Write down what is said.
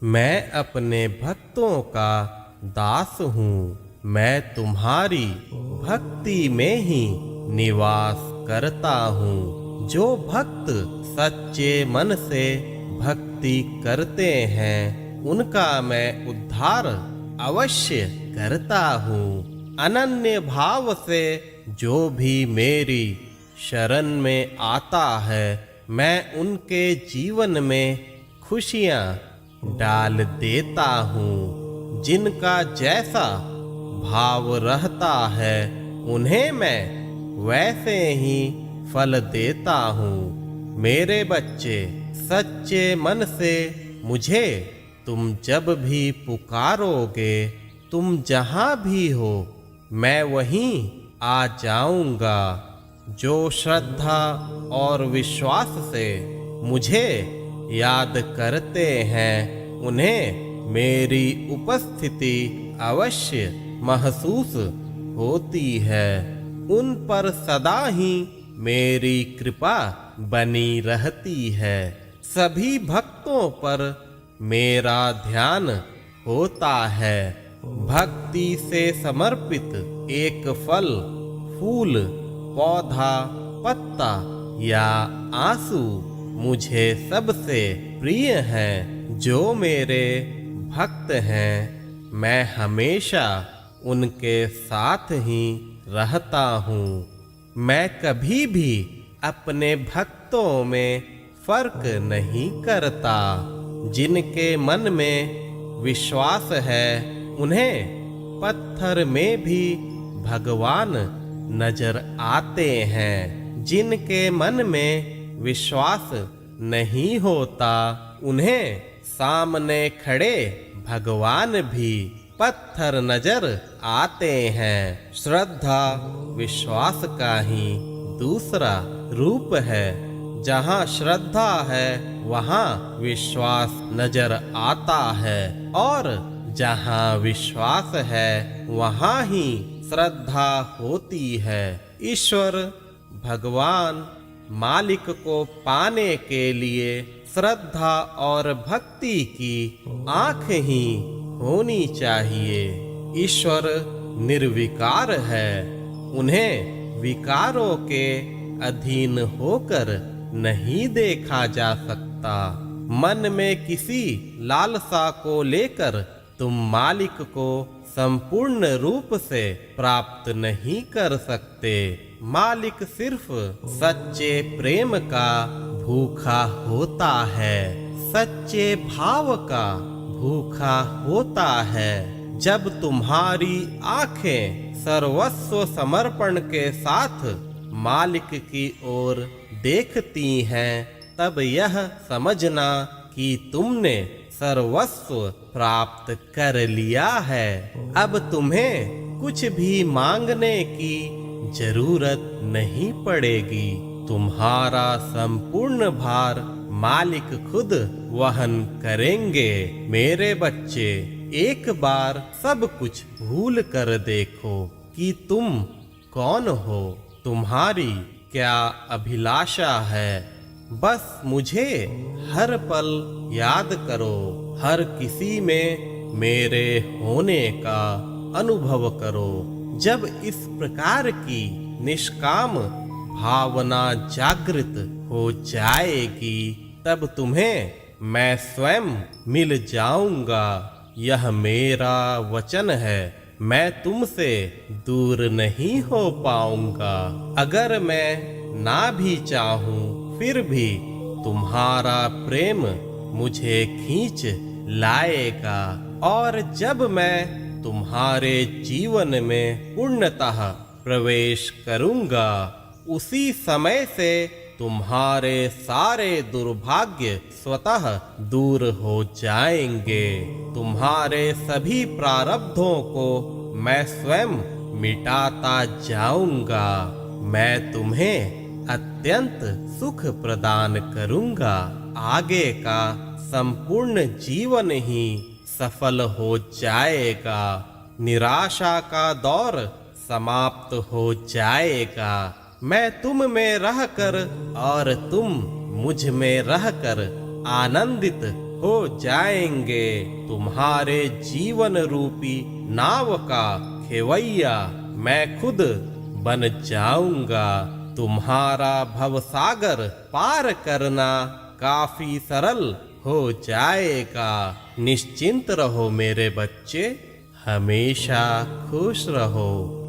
मैं अपने भक्तों का दास हूँ। मैं तुम्हारी भक्ति में ही निवास करता हूँ। जो भक्त सच्चे मन से भक्ति करते हैं उनका मैं उद्धार अवश्य करता हूँ। अनन्य भाव से जो भी मेरी शरण में आता है मैं उनके जीवन में खुशियाँ डाल देता हूँ। जिनका जैसा भाव रहता है उन्हें मैं वैसे ही फल देता हूँ। मेरे बच्चे, सच्चे मन से मुझे तुम जब भी पुकारोगे, तुम जहाँ भी हो मैं वहीं आ जाऊंगा। जो श्रद्धा और विश्वास से मुझे याद करते हैं उन्हें मेरी उपस्थिति अवश्य महसूस होती है। उन पर सदा ही मेरी कृपा बनी रहती है। सभी भक्तों पर मेरा ध्यान होता है। भक्ति से समर्पित एक फल, फूल, पौधा, पत्ता या आंसू मुझे सबसे प्रिय हैं। जो मेरे भक्त हैं मैं हमेशा उनके साथ ही रहता हूँ। मैं कभी भी अपने भक्तों में फर्क नहीं करता। जिनके मन में विश्वास है उन्हें पत्थर में भी भगवान नजर आते हैं। जिनके मन में विश्वास नहीं होता उन्हें सामने खड़े भगवान भी पत्थर नजर आते हैं। श्रद्धा विश्वास का ही दूसरा रूप है। जहाँ श्रद्धा है वहाँ विश्वास नजर आता है और जहाँ विश्वास है वहाँ ही श्रद्धा होती है। ईश्वर भगवान मालिक को पाने के लिए श्रद्धा और भक्ति की आँख ही होनी चाहिए। ईश्वर निर्विकार है। उन्हें विकारों के अधीन होकर नहीं देखा जा सकता। मन में किसी लालसा को लेकर तुम मालिक को संपूर्ण रूप से प्राप्त नहीं कर सकते। मालिक सिर्फ सच्चे प्रेम का भूखा होता है, सच्चे भाव का भूखा होता है। जब तुम्हारी आंखें सर्वस्व समर्पण के साथ मालिक की ओर देखती हैं तब यह समझना कि तुमने सर्वस्व प्राप्त कर लिया है। अब तुम्हें कुछ भी मांगने की जरूरत नहीं पड़ेगी। तुम्हारा संपूर्ण भार मालिक खुद वहन करेंगे। मेरे बच्चे, एक बार सब कुछ भूल कर देखो कि तुम कौन हो, तुम्हारी क्या अभिलाषा है। बस मुझे हर पल याद करो। हर किसी में मेरे होने का अनुभव करो। जब इस प्रकार की निष्काम भावना जागृत हो जाएगी तब तुम्हें मैं स्वयं मिल जाऊंगा। यह मेरा वचन है। मैं तुमसे दूर नहीं हो पाऊंगा। अगर मैं ना भी चाहूं फिर भी तुम्हारा प्रेम मुझे खींच लाएगा। और जब मैं तुम्हारे जीवन में पूर्णतः प्रवेश करूंगा उसी समय से तुम्हारे सारे दुर्भाग्य स्वतः दूर हो जाएंगे। तुम्हारे सभी प्रारब्धों को मैं स्वयं मिटाता जाऊंगा। मैं तुम्हें अत्यंत सुख प्रदान करूंगा। आगे का संपूर्ण जीवन ही सफल हो जाएगा। निराशा का दौर समाप्त हो जाएगा। मैं तुम में रहकर और तुम मुझ में रहकर आनंदित हो जाएंगे। तुम्हारे जीवन रूपी नाव का खेवैया मैं खुद बन जाऊंगा। तुम्हारा भवसागर पार करना काफी सरल हो जाएगा। निश्चिंत रहो मेरे बच्चे, हमेशा खुश रहो।